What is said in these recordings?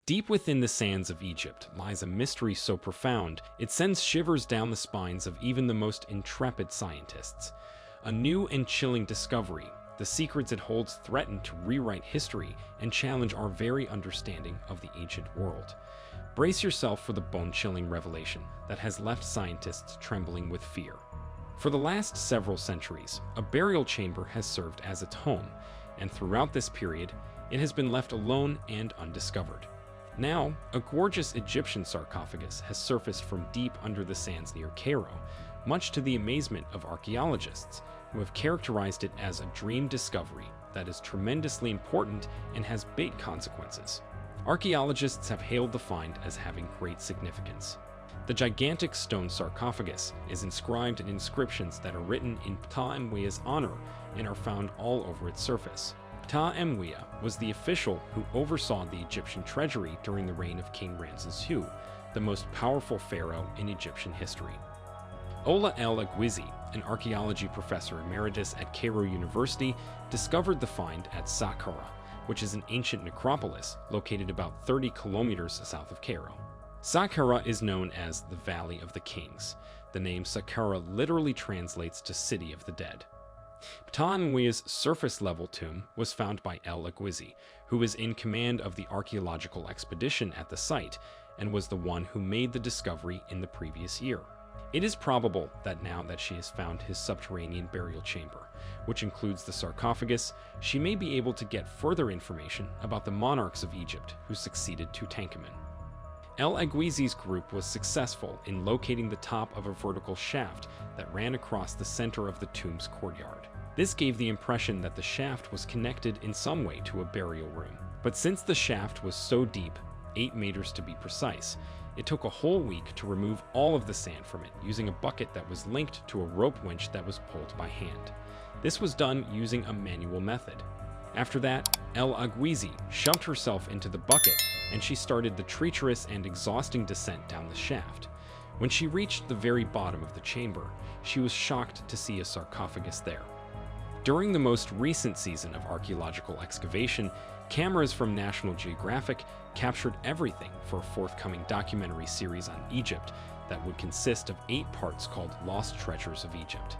Deep within the sands of Egypt lies a mystery so profound it sends shivers down the spines of even the most intrepid scientists. A new and chilling discovery, the secrets it holds threaten to rewrite history and challenge our very understanding of the ancient world. Brace yourself for the bone-chilling revelation that has left scientists trembling with fear. For the last several centuries, a burial chamber has served as its home, and throughout this period, it has been left alone and undiscovered. Now, a gorgeous Egyptian sarcophagus has surfaced from deep under the sands near Cairo, much to the amazement of archaeologists, who have characterized it as a dream discovery that is tremendously important and has big consequences. Archaeologists have hailed the find as having great significance. The gigantic stone sarcophagus is inscribed in inscriptions that are written in Ptah-Mwea's honor and are found all over its surface. Ptah-Mwea was the official who oversaw the Egyptian treasury during the reign of King Ramses II, the most powerful pharaoh in Egyptian history. Ola El-Agwizi, an archaeology professor emeritus at Cairo University, discovered the find at Saqqara, which is an ancient necropolis located about 30 kilometers south of Cairo. Saqqara is known as the Valley of the Kings. The name Saqqara literally translates to City of the Dead. Ptah-Mwea's surface-level tomb was found by El-Agwizi, who was in command of the archaeological expedition at the site and was the one who made the discovery in the previous year. It is probable that now that she has found his subterranean burial chamber, which includes the sarcophagus, she may be able to get further information about the monarchs of Egypt who succeeded Tutankhamun. El-Agwizi's group was successful in locating the top of a vertical shaft that ran across the center of the tomb's courtyard. This gave the impression that the shaft was connected in some way to a burial room. But since the shaft was so deep, 8 meters to be precise, it took a whole week to remove all of the sand from it using a bucket that was linked to a rope winch that was pulled by hand. This was done using a manual method. After that, El-Agwizi shoved herself into the bucket and she started the treacherous and exhausting descent down the shaft. When she reached the very bottom of the chamber, she was shocked to see a sarcophagus there. During the most recent season of archaeological excavation, cameras from National Geographic captured everything for a forthcoming documentary series on Egypt that would consist of 8 parts called Lost Treasures of Egypt.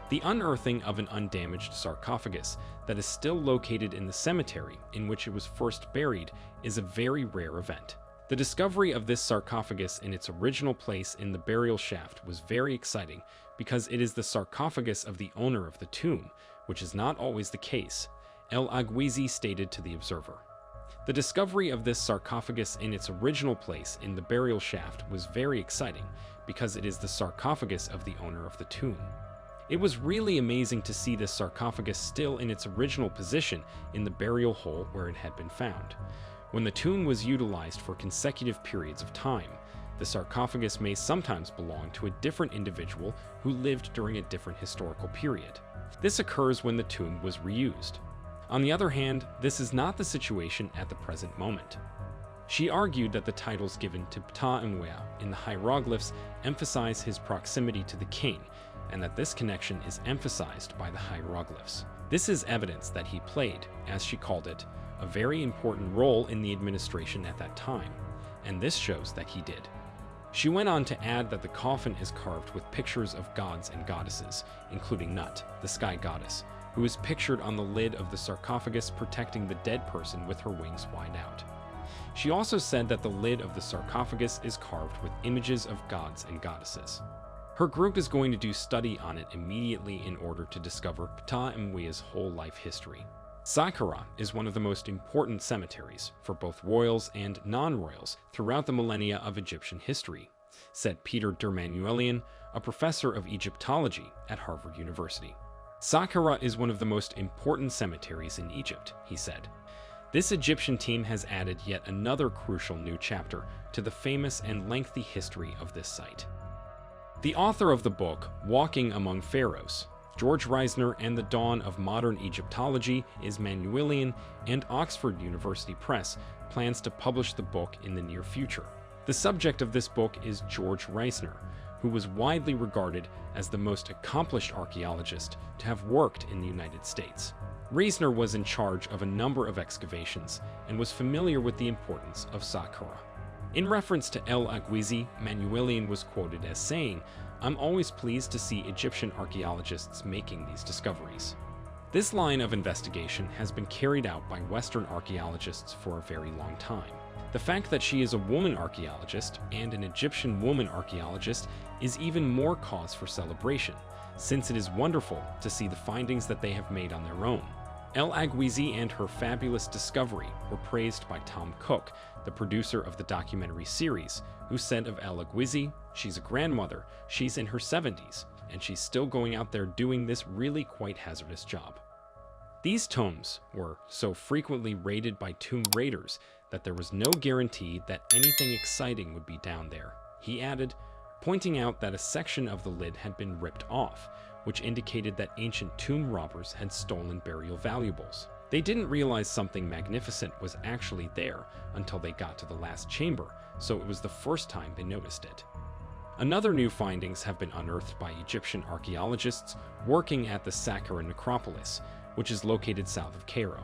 The unearthing of an undamaged sarcophagus that is still located in the cemetery in which it was first buried is a very rare event. The discovery of this sarcophagus in its original place in the burial shaft was very exciting because it is the sarcophagus of the owner of the tomb, which is not always the case, El-Agwizi stated to the Observer. The discovery of this sarcophagus in its original place in the burial shaft was very exciting because it is the sarcophagus of the owner of the tomb. It was really amazing to see this sarcophagus still in its original position in the burial hole where it had been found. When the tomb was utilized for consecutive periods of time, the sarcophagus may sometimes belong to a different individual who lived during a different historical period. This occurs when the tomb was reused. On the other hand, this is not the situation at the present moment. She argued that the titles given to Ptah-Mwea in the hieroglyphs emphasize his proximity to the king, and that this connection is emphasized by the hieroglyphs. This is evidence that he played, as she called it, a very important role in the administration at that time, and this shows that he did. She went on to add that the coffin is carved with pictures of gods and goddesses, including Nut, the sky goddess, who is pictured on the lid of the sarcophagus protecting the dead person with her wings wide out. She also said that the lid of the sarcophagus is carved with images of gods and goddesses. Her group is going to do study on it immediately in order to discover Ptah-Mwea's whole life history. Saqqara is one of the most important cemeteries for both royals and non-royals throughout the millennia of Egyptian history, said Peter Dermanuelian, a professor of Egyptology at Harvard University. Saqqara is one of the most important cemeteries in Egypt, he said. This Egyptian team has added yet another crucial new chapter to the famous and lengthy history of this site. The author of the book, Walking Among Pharaohs, George Reisner and the Dawn of Modern Egyptology is Manuelian, and Oxford University Press plans to publish the book in the near future. The subject of this book is George Reisner, who was widely regarded as the most accomplished archaeologist to have worked in the United States. Reisner was in charge of a number of excavations and was familiar with the importance of Saqqara. In reference to El Aguizi, Manuelian was quoted as saying, "I'm always pleased to see Egyptian archaeologists making these discoveries." This line of investigation has been carried out by Western archaeologists for a very long time. The fact that she is a woman archaeologist and an Egyptian woman archaeologist is even more cause for celebration, since it is wonderful to see the findings that they have made on their own. El Aguizi and her fabulous discovery were praised by Tom Cook, the producer of the documentary series, who said of El Aguizi, "She's a grandmother, she's in her 70s, and she's still going out there doing this really quite hazardous job." These tombs were so frequently raided by tomb raiders that there was no guarantee that anything exciting would be down there, he added, pointing out that a section of the lid had been ripped off, which indicated that ancient tomb robbers had stolen burial valuables. They didn't realize something magnificent was actually there until they got to the last chamber, so it was the first time they noticed it. Another new findings have been unearthed by Egyptian archaeologists working at the Saqqara necropolis, which is located south of Cairo.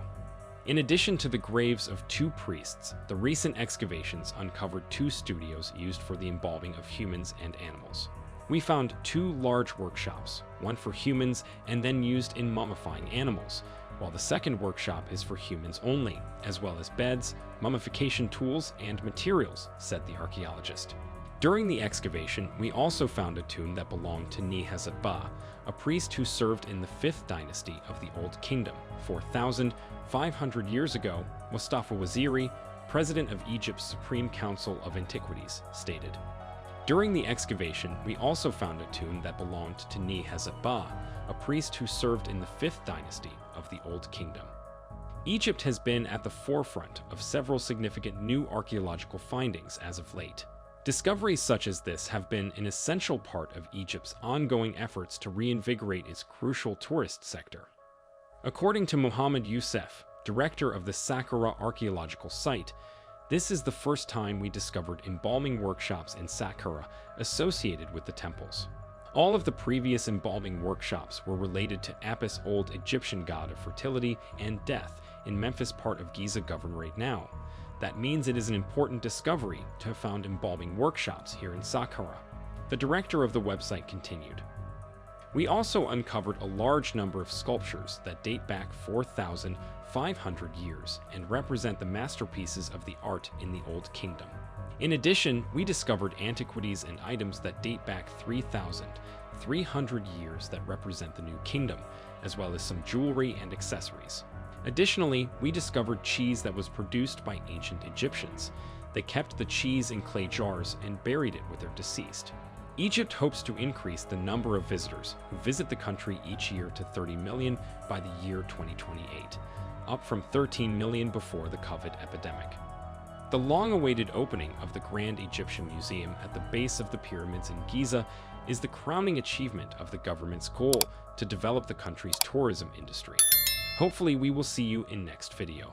In addition to the graves of two priests, the recent excavations uncovered two studios used for the embalming of humans and animals. We found two large workshops, one for humans and then used in mummifying animals, while the second workshop is for humans only, as well as beds, mummification tools, and materials, said the archaeologist. During the excavation, we also found a tomb that belonged to Nehazatba, a priest who served in the 5th dynasty of the Old Kingdom. 4,500 years ago, Mustafa Waziri, president of Egypt's Supreme Council of Antiquities, stated. During the excavation, we also found a tomb that belonged to Nehazatba, a priest who served in the 5th dynasty of the Old Kingdom. Egypt has been at the forefront of several significant new archaeological findings as of late. Discoveries such as this have been an essential part of Egypt's ongoing efforts to reinvigorate its crucial tourist sector. According to Mohammed Youssef, director of the Saqqara Archaeological Site, this is the first time we discovered embalming workshops in Saqqara associated with the temples. All of the previous embalming workshops were related to Apis, old Egyptian god of fertility and death, in Memphis, part of Giza Governorate now. That means it is an important discovery to have found embalming workshops here in Saqqara. The director of the website continued. We also uncovered a large number of sculptures that date back 4,500 years and represent the masterpieces of the art in the Old Kingdom. In addition, we discovered antiquities and items that date back 3,300 years that represent the New Kingdom, as well as some jewelry and accessories. Additionally, we discovered cheese that was produced by ancient Egyptians. They kept the cheese in clay jars and buried it with their deceased. Egypt hopes to increase the number of visitors who visit the country each year to 30 million by the year 2028, up from 13 million before the COVID epidemic. The long-awaited opening of the Grand Egyptian Museum at the base of the pyramids in Giza is the crowning achievement of the government's goal to develop the country's tourism industry. Hopefully we will see you in next video.